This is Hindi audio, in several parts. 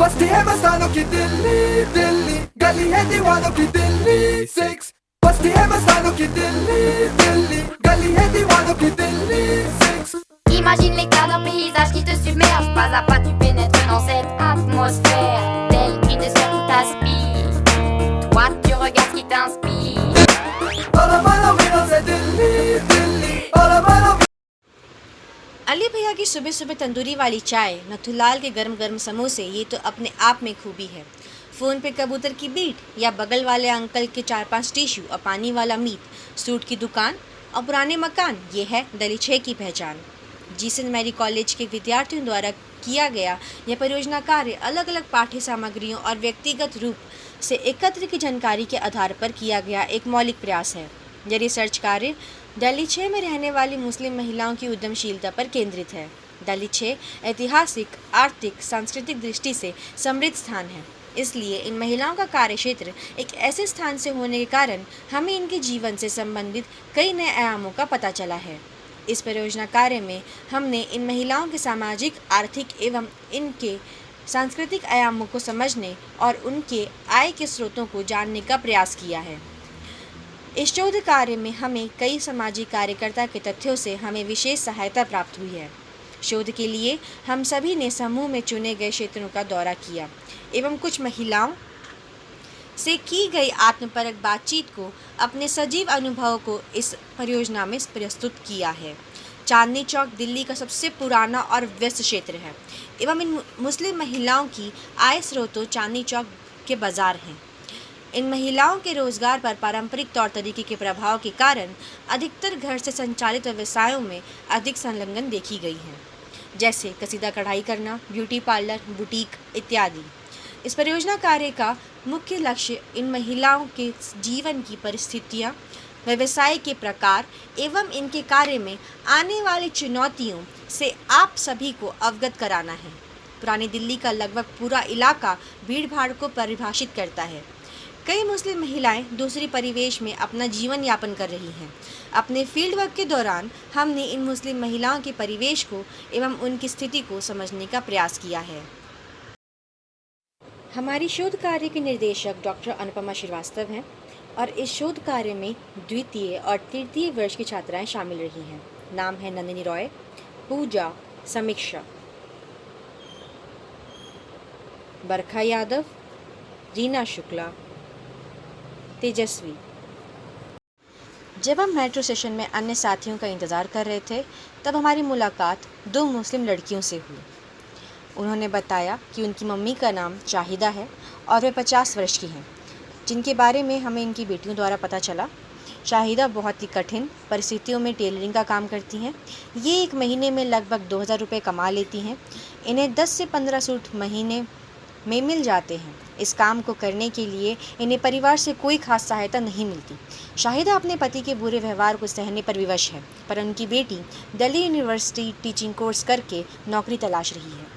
बस्ती है मस्तानों की दिल्ली दिल्ली, गली है दीवानों की दिल्ली 6। बस्ती है मस्तानों की दिल्ली दिल्ली, gally है दीवानों की Delhi 6। Imagine l'écart d'un paysage qui te submerge. Pas à pas tu pénètres dans cette atmosphère. Tel une sphère qui t'aspire. Toi tu regardes ce qui t'inspire. Bala bala वीरों से दिल्ली दिल्ली, bala bala। अली भैया की सुबह सुबह तंदूरी वाली चाय, नथुलाल के गर्म गर्म समोसे, ये तो अपने आप में खूबी है। फ़ोन पे कबूतर की बीट या बगल वाले अंकल के 4-5 टिश्यू और पानी वाला मीट, सूट की दुकान और पुराने मकान, ये है दिल्ली 6 की पहचान। जीसन मैरी कॉलेज के विद्यार्थियों द्वारा किया गया यह परियोजना कार्य अलग अलग पाठ्य सामग्रियों और व्यक्तिगत रूप से एकत्र की जानकारी के आधार पर किया गया एक मौलिक प्रयास है। यह रिसर्च कार्य दिल्ली 6 में रहने वाली मुस्लिम महिलाओं की उद्यमशीलता पर केंद्रित है। दिल्ली 6 ऐतिहासिक, आर्थिक, सांस्कृतिक दृष्टि से समृद्ध स्थान है, इसलिए इन महिलाओं का कार्य क्षेत्र एक ऐसे स्थान से होने के कारण हमें इनके जीवन से संबंधित कई नए आयामों का पता चला है। इस परियोजना कार्य में हमने इन महिलाओं के सामाजिक, आर्थिक एवं इनके सांस्कृतिक आयामों को समझने और उनके आय के स्रोतों को जानने का प्रयास किया है। इस शोध कार्य में हमें कई सामाजिक कार्यकर्ता के तथ्यों से हमें विशेष सहायता प्राप्त हुई है। शोध के लिए हम सभी ने समूह में चुने गए क्षेत्रों का दौरा किया एवं कुछ महिलाओं से की गई आत्मपरक बातचीत को अपने सजीव अनुभवों को इस परियोजना में प्रस्तुत किया है। चांदनी चौक दिल्ली का सबसे पुराना और व्यस्त क्षेत्र है एवं इन मुस्लिम महिलाओं की आय स्रोतों चांदनी चौक के बाजार हैं। इन महिलाओं के रोजगार पर पारंपरिक तौर तरीके के प्रभाव के कारण अधिकतर घर से संचालित व्यवसायों में अधिक संलग्न देखी गई हैं, जैसे कसीदा कढ़ाई करना, ब्यूटी पार्लर, बुटीक इत्यादि। इस परियोजना कार्य का मुख्य लक्ष्य इन महिलाओं के जीवन की परिस्थितियाँ, व्यवसाय के प्रकार एवं इनके कार्य में आने वाली चुनौतियों से आप सभी को अवगत कराना है। पुरानी दिल्ली का लगभग पूरा इलाका भीड़ भाड़ को परिभाषित करता है। कई मुस्लिम महिलाएं दूसरी परिवेश में अपना जीवन यापन कर रही हैं। अपने फील्ड वर्क के दौरान हमने इन मुस्लिम महिलाओं के परिवेश को एवं उनकी स्थिति को समझने का प्रयास किया है। हमारी शोध कार्य के निर्देशक डॉक्टर अनुपमा श्रीवास्तव हैं और इस शोध कार्य में द्वितीय और तृतीय वर्ष की छात्राएं शामिल रही हैं। नाम है नंदिनी रॉय, पूजा, समीक्षा, बरखा यादव, रीना शुक्ला, तेजस्वी। जब हम मेट्रो स्टेशन में अन्य साथियों का इंतज़ार कर रहे थे, तब हमारी मुलाकात 2 मुस्लिम लड़कियों से हुई। उन्होंने बताया कि उनकी मम्मी का नाम शाहिदा है और वे 50 वर्ष की हैं, जिनके बारे में हमें इनकी बेटियों द्वारा पता चला। शाहिदा बहुत ही कठिन परिस्थितियों में टेलरिंग का काम करती हैं। ये एक महीने में लगभग 2000 रुपये कमा लेती हैं। इन्हें 10 से 15 सूट महीने में मिल जाते हैं। इस काम को करने के लिए इन्हें परिवार से कोई खास सहायता नहीं मिलती। शाहिदा अपने पति के बुरे व्यवहार को सहने पर विवश है, पर उनकी बेटी दिल्ली यूनिवर्सिटी टीचिंग कोर्स करके नौकरी तलाश रही है।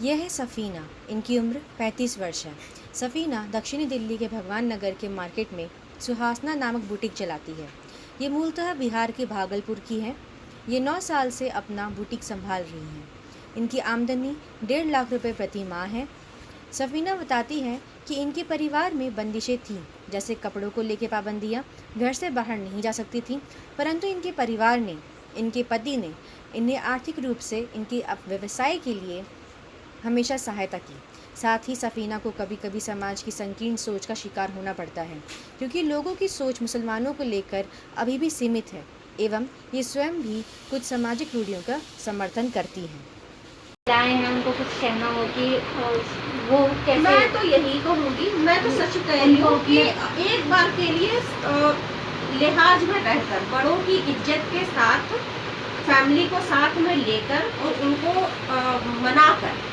यह है सफ़ीना। इनकी उम्र 35 वर्ष है। सफ़ीना दक्षिणी दिल्ली के भगवान नगर के मार्केट में सुहासना नामक बुटीक चलाती है। ये मूलतः बिहार के भागलपुर की है। ये 9 साल से अपना बुटीक संभाल रही हैं। इनकी आमदनी 1.5 लाख रुपए प्रति माह है। सफ़ीना बताती हैं कि इनके परिवार में बंदिशें थीं, जैसे कपड़ों को लेकर पाबंदियाँ, घर से बाहर नहीं जा सकती थीं, परंतु इनके परिवार ने, इनके पति ने इन्हें आर्थिक रूप से इनके व्यवसाय के लिए हमेशा सहायता की। साथ ही सफ़ीना को कभी कभी समाज की संकीर्ण सोच का शिकार होना पड़ता है, क्योंकि लोगों की सोच मुसलमानों को लेकर अभी भी सीमित है एवं ये स्वयं भी कुछ सामाजिक रूढ़ियों का समर्थन करती हैं। हैं उनको कुछ कहना हो कि वो कैसे। मैं तो यही कहूँगी, मैं तो सच कह रही हूँ कि एक बार के लिए लिहाज में रहकर, बड़ों की इज्जत के साथ, फैमिली को साथ में लेकर और उनको बनाकर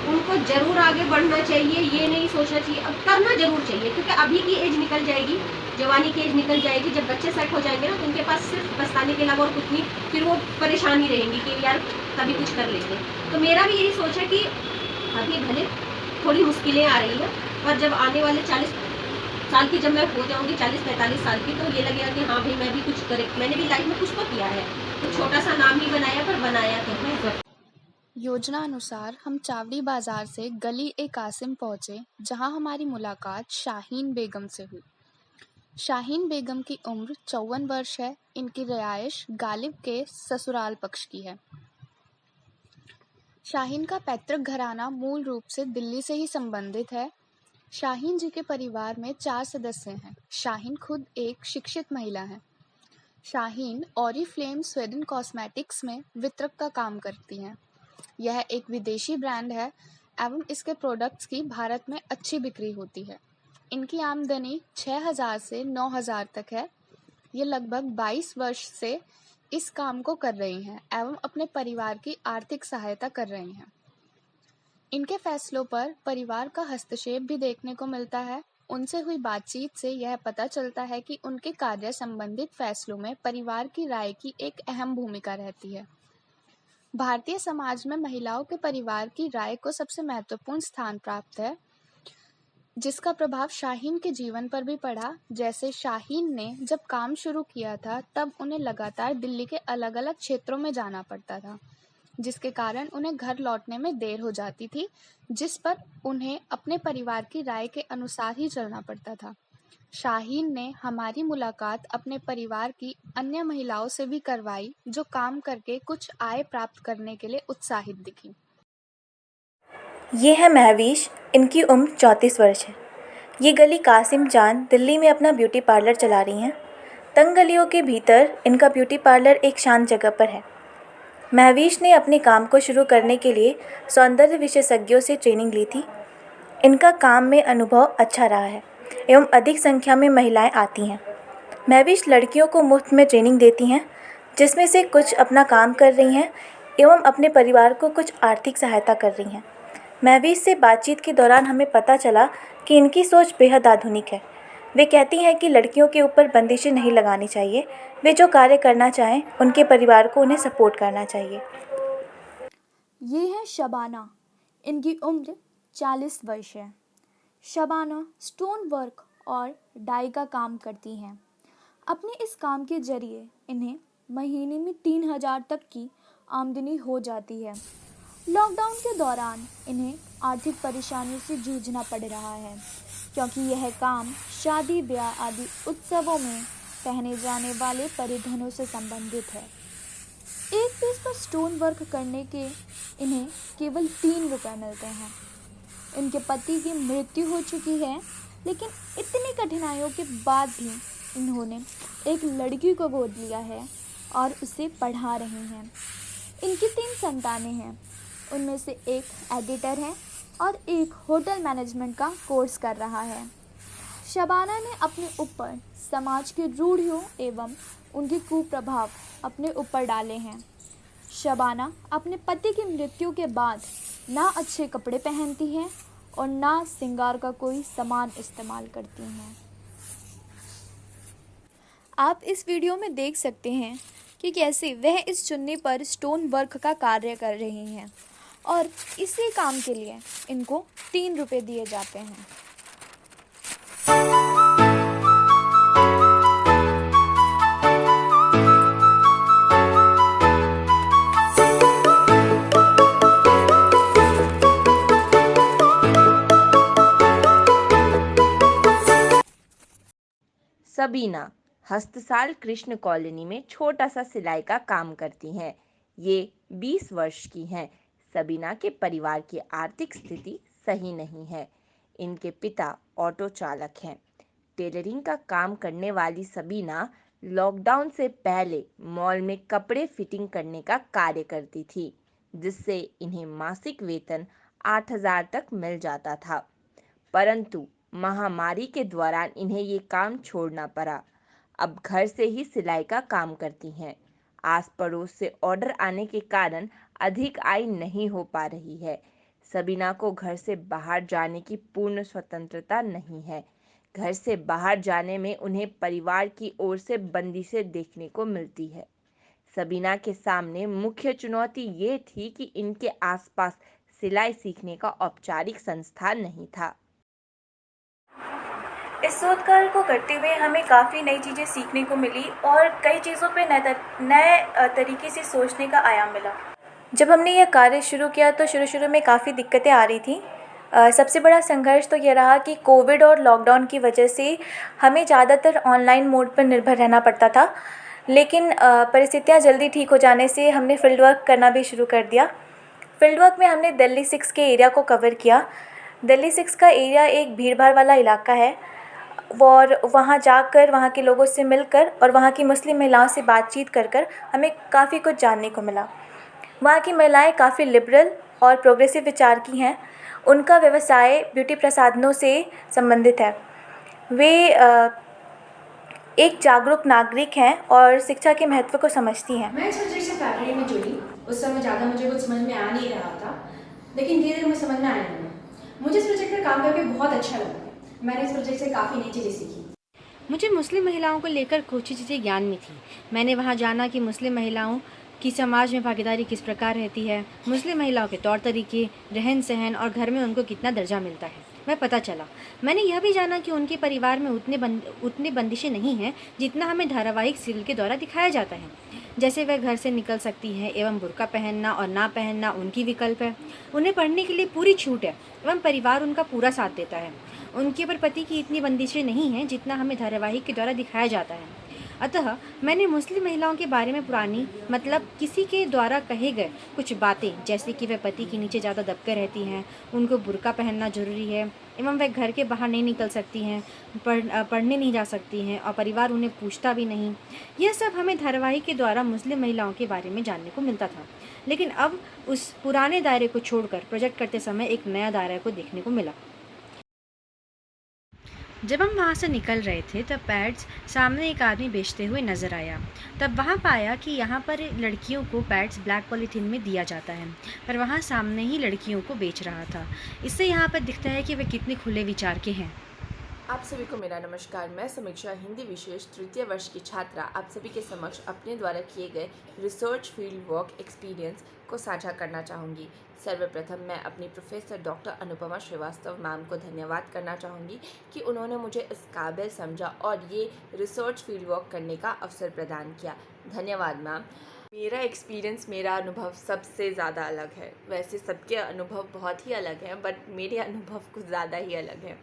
उनको जरूर आगे बढ़ना चाहिए। ये नहीं सोचना चाहिए, अब करना जरूर चाहिए, क्योंकि अभी की एज निकल जाएगी, जवानी की एज निकल जाएगी, जब बच्चे सेट हो जाएंगे ना तो उनके पास सिर्फ पछताने के अलावा और कुछ नहीं, फिर वो परेशानी रहेंगी कि यार तभी कुछ कर लेंगे। तो मेरा भी यही सोच है कि अभी भले थोड़ी मुश्किलें आ रही हैं, पर जब आने वाले 40 साल की जब मैं हो जाऊंगी, 40-45 साल की, तो ये लगेगा कि हाँ भाई मैं भी कुछ करे, मैंने भी लाइफ में कुछ तो किया है, तो छोटा सा नाम ही बनाया पर बनाया तो है। योजना अनुसार हम चावड़ी बाजार से गली ए कासिम पहुंचे, जहां हमारी मुलाकात शाहीन बेगम से हुई। शाहीन बेगम की उम्र 54 वर्ष है। इनकी रिहाइश गालिब के ससुराल पक्ष की है। शाहीन का पैतृक घराना मूल रूप से दिल्ली से ही संबंधित है। शाहीन जी के परिवार में 4 सदस्य हैं। शाहीन खुद एक शिक्षित महिला हैं। शाहीन ऑरिफ्लेम स्वीडन कॉस्मेटिक्स में वितरक का काम करती हैं। यह एक विदेशी ब्रांड है एवं इसके प्रोडक्ट्स की भारत में अच्छी बिक्री होती है। इनकी आमदनी 6,000 से 9,000 तक है। ये लगभग 22 वर्ष से इस काम को कर रही हैं एवं अपने परिवार की आर्थिक सहायता कर रही हैं। इनके फैसलों पर परिवार का हस्तक्षेप भी देखने को मिलता है। उनसे हुई बातचीत से यह पता चलता है कि उनके कार्य संबंधित फैसलों में परिवार की राय की एक अहम भूमिका रहती है। भारतीय समाज में महिलाओं के परिवार की राय को सबसे महत्वपूर्ण स्थान प्राप्त है, जिसका प्रभाव शाहीन के जीवन पर भी पड़ा। जैसे शाहीन ने जब काम शुरू किया था तब उन्हें लगातार दिल्ली के अलग अलग क्षेत्रों में जाना पड़ता था, जिसके कारण उन्हें घर लौटने में देर हो जाती थी, जिस पर उन्हें अपने परिवार की राय के अनुसार ही चलना पड़ता था। शाहीन ने हमारी मुलाकात अपने परिवार की अन्य महिलाओं से भी करवाई, जो काम करके कुछ आय प्राप्त करने के लिए उत्साहित दिखी। ये है महवीश। इनकी उम्र 34 वर्ष है। ये गली कासिम जान दिल्ली में अपना ब्यूटी पार्लर चला रही हैं। तंग गलियों के भीतर इनका ब्यूटी पार्लर एक शांत जगह पर है। महवीश ने अपने काम को शुरू करने के लिए सौंदर्य विशेषज्ञों से ट्रेनिंग ली थी। इनका काम में अनुभव अच्छा रहा है एवं अधिक संख्या में महिलाएं आती हैं। महवीश लड़कियों को मुफ्त में ट्रेनिंग देती हैं, जिसमें से कुछ अपना काम कर रही हैं एवं अपने परिवार को कुछ आर्थिक सहायता कर रही हैं। महवीश से बातचीत के दौरान हमें पता चला कि इनकी सोच बेहद आधुनिक है। वे कहती हैं कि लड़कियों के ऊपर बंदिशें नहीं लगानी चाहिए। वे जो कार्य करना चाहें उनके परिवार को उन्हें सपोर्ट करना चाहिए। ये है शबाना। इनकी उम्र 40 वर्ष है। शबाना स्टोन वर्क और डाई का काम करती हैं। अपने इस काम के जरिए इन्हें महीने में 3,000 तक की आमदनी हो जाती है। लॉकडाउन के दौरान इन्हें आर्थिक परेशानियों से जूझना पड़ रहा है, क्योंकि यह काम शादी ब्याह आदि उत्सवों में पहने जाने वाले परिधानों से संबंधित है। एक पीस पर स्टोन वर्क करने के इन्हें केवल 3 रुपये मिलते हैं। इनके पति की मृत्यु हो चुकी है, लेकिन इतनी कठिनाइयों के बाद भी इन्होंने एक लड़की को गोद लिया है और उसे पढ़ा रही हैं। इनकी 3 संतानें हैं। उनमें से एक एडिटर है और एक होटल मैनेजमेंट का कोर्स कर रहा है। शबाना ने अपने ऊपर समाज की रूढ़ियों एवं उनके कुप्रभाव अपने ऊपर डाले हैं। शबाना अपने पति की मृत्यु के बाद ना अच्छे कपड़े पहनती हैं और ना श्रृंगार का कोई सामान इस्तेमाल करती हैं। आप इस वीडियो में देख सकते हैं कि कैसे वह इस चुन्नी पर स्टोन वर्क का कार्य कर रही हैं और इसी काम के लिए इनको 3 रुपये दिए जाते हैं। सबीना हस्तसाल कृष्ण कॉलोनी में छोटा सा सिलाई का काम करती हैं। ये 20 वर्ष की हैं। सबीना के परिवार की आर्थिक स्थिति सही नहीं है। इनके पिता ऑटो चालक हैं। टेलरिंग का काम करने वाली सबीना लॉकडाउन से पहले मॉल में कपड़े फिटिंग करने का कार्य करती थी, जिससे इन्हें मासिक वेतन 8,000 तक मिल जाता था। परंतु महामारी के दौरान इन्हें ये काम छोड़ना पड़ा। अब घर से ही सिलाई का काम करती हैं। आस पड़ोस से ऑर्डर आने के कारण अधिक आय नहीं हो पा रही है। सबीना को घर से बाहर जाने की पूर्ण स्वतंत्रता नहीं है। घर से बाहर जाने में उन्हें परिवार की ओर से बंदिशें देखने को मिलती है। सबीना के सामने मुख्य चुनौती ये थी कि इनके आसपास सिलाई सीखने का औपचारिक संस्थान नहीं था। इस शोध कार्य को करते हुए हमें काफ़ी नई चीज़ें सीखने को मिली और कई चीज़ों पे नए तरीके से सोचने का आयाम मिला। जब हमने यह कार्य शुरू किया तो शुरू में काफ़ी दिक्कतें आ रही थी। सबसे बड़ा संघर्ष तो यह रहा कि कोविड और लॉकडाउन की वजह से हमें ज़्यादातर ऑनलाइन मोड पर निर्भर रहना पड़ता था, लेकिन परिस्थितियाँ जल्दी ठीक हो जाने से हमने फील्ड वर्क करना भी शुरू कर दिया। फील्ड वर्क में हमने दिल्ली 6 के एरिया को कवर किया। दिल्ली 6 का एरिया एक भीड़-भाड़ वाला इलाका है और वहाँ जाकर वहाँ के लोगों से मिलकर और वहाँ की मुस्लिम महिलाओं से बातचीत कर हमें काफ़ी कुछ जानने को मिला। वहाँ की महिलाएं काफ़ी लिबरल और प्रोग्रेसिव विचार की हैं। उनका व्यवसाय ब्यूटी प्रसाधनों से संबंधित है। वे एक जागरूक नागरिक हैं और शिक्षा के महत्व को समझती हैं। मैं इस प्रोजेक्ट से फैक्ट्री में जुड़ी। उस समय ज़्यादा मुझे कुछ समझ में आ नहीं रहा था, लेकिन धीरे धीरे मुझे समझ में आने लगा। मुझे इस प्रोजेक्ट पर काम करके बहुत अच्छा लगा। मैंने इस प्रोजेक्ट से काफ़ी नई चीज़ें सीखी। मुझे मुस्लिम महिलाओं को लेकर कुछ चीज़ें ज्ञान में थी। मैंने वहाँ जाना कि मुस्लिम महिलाओं की समाज में भागीदारी किस प्रकार रहती है, मुस्लिम महिलाओं के तौर तरीके, रहन सहन और घर में उनको कितना दर्जा मिलता है, वह पता चला। मैंने यह भी जाना कि उनके परिवार में उतने बंदिशें नहीं हैं जितना हमें धारावाहिक सीरियल के द्वारा दिखाया जाता है। जैसे वह घर से निकल सकती है एवं बुर्का पहनना और ना पहनना उनकी विकल्प है। उन्हें पढ़ने के लिए पूरी छूट है एवं परिवार उनका पूरा साथ देता है। उनके ऊपर पति की इतनी बंदिशें नहीं हैं जितना हमें धारावाहिक के द्वारा दिखाया जाता है। अतः मैंने मुस्लिम महिलाओं के बारे में पुरानी मतलब किसी के द्वारा कहे गए कुछ बातें, जैसे कि वह पति के नीचे ज़्यादा दबकर रहती हैं, उनको बुर्का पहनना जरूरी है एवं वह घर के बाहर नहीं निकल सकती हैं, पढ़ने नहीं जा सकती हैं और परिवार उन्हें पूछता भी नहीं। यह सब हमें धारावाहिक के द्वारा मुस्लिम महिलाओं के बारे में जानने को मिलता था। लेकिन अब उस पुराने दायरे को छोड़कर प्रोजेक्ट करते समय एक नया दायरा को देखने को मिला। जब हम वहाँ से निकल रहे थे तब पैड्स सामने एक आदमी बेचते हुए नज़र आया। तब वहाँ पाया कि यहाँ पर लड़कियों को पैड्स ब्लैक पॉलीथीन में दिया जाता है, पर वहाँ सामने ही लड़कियों को बेच रहा था। इससे यहाँ पर दिखता है कि वे कितने खुले विचार के हैं। आप सभी को मेरा नमस्कार। मैं समीक्षा, हिंदी विशेष तृतीय वर्ष की छात्रा, आप सभी के समक्ष अपने द्वारा किए गए रिसर्च फील्ड वर्क एक्सपीरियंस को साझा करना चाहूँगी। सर्वप्रथम मैं अपनी professor doctor Anupama Srivastava ma'am को धन्यवाद करना चाहूँगी कि उन्होंने मुझे इस काबिल समझा और ये रिसर्च फील्ड वर्क करने का अवसर प्रदान किया। धन्यवाद मैम। मेरा एक्सपीरियंस, मेरा अनुभव सबसे ज़्यादा अलग है। वैसे सबके अनुभव बहुत ही अलग हैं, बट मेरे अनुभव कुछ ज़्यादा ही अलग है।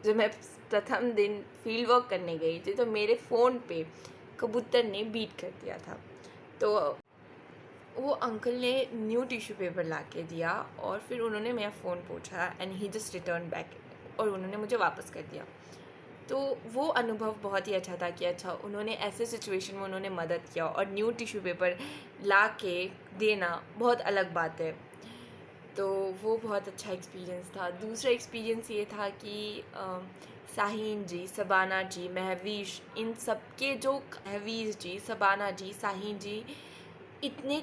जब मैं प्रथम दिन फील्ड वर्क करने गई थी तो मेरे फ़ोन पे कबूतर ने बीट कर दिया था। तो वो अंकल ने न्यू टिश्यू पेपर ला के दिया और फिर उन्होंने मेरा फ़ोन पूछा and he just return back और उन्होंने मुझे वापस कर दिया। तो वो अनुभव बहुत ही अच्छा था कि अच्छा उन्होंने ऐसे सिचुएशन में उन्होंने मदद किया और न्यू टिश्यू पेपर ला के देना बहुत अलग बात है। तो वो बहुत अच्छा एक्सपीरियंस था। दूसरा एक्सपीरियंस ये था कि साहिन जी, सबाना जी, महवीश, इन सब के जो महवीश जी, सबाना जी, साहिन जी इतने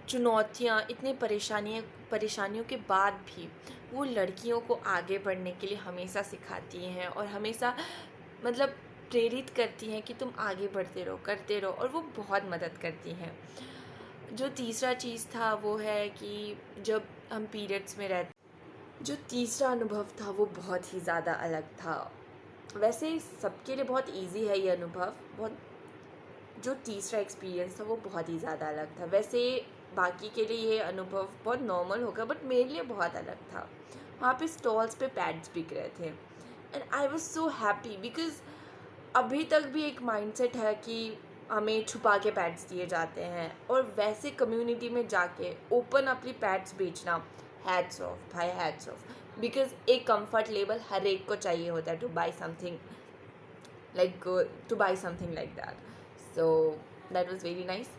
चुनौतियाँ, इतने परेशानियों के बाद भी वो लड़कियों को आगे बढ़ने के लिए हमेशा सिखाती हैं और हमेशा मतलब प्रेरित करती हैं कि तुम आगे बढ़ते रहो, करते रहो, और वो बहुत मदद करती हैं। जो तीसरा चीज़ था वो है कि जब हम पीरियड्स में जो तीसरा अनुभव था वो बहुत ही ज़्यादा अलग था। वैसे सबके लिए बहुत इजी है ये अनुभव, जो तीसरा एक्सपीरियंस था वो बहुत ही ज़्यादा अलग था। वैसे बाकी के लिए ये अनुभव बहुत नॉर्मल होगा, बट मेरे लिए बहुत अलग था। वहाँ पे स्टॉल्स पे पैड्स बिक रहे थे and I was so happy because अभी तक भी एक माइंडसेट है कि हमें छुपा के पैड्स दिए जाते हैं, और वैसे कम्युनिटी में जाके ओपन अपनी पैड्स बेचना, हैट्स ऑफ भाई, हैट्स ऑफ। बिकॉज़ एक कंफर्ट लेवल हर एक को चाहिए होता है two by something like that. So that was very nice.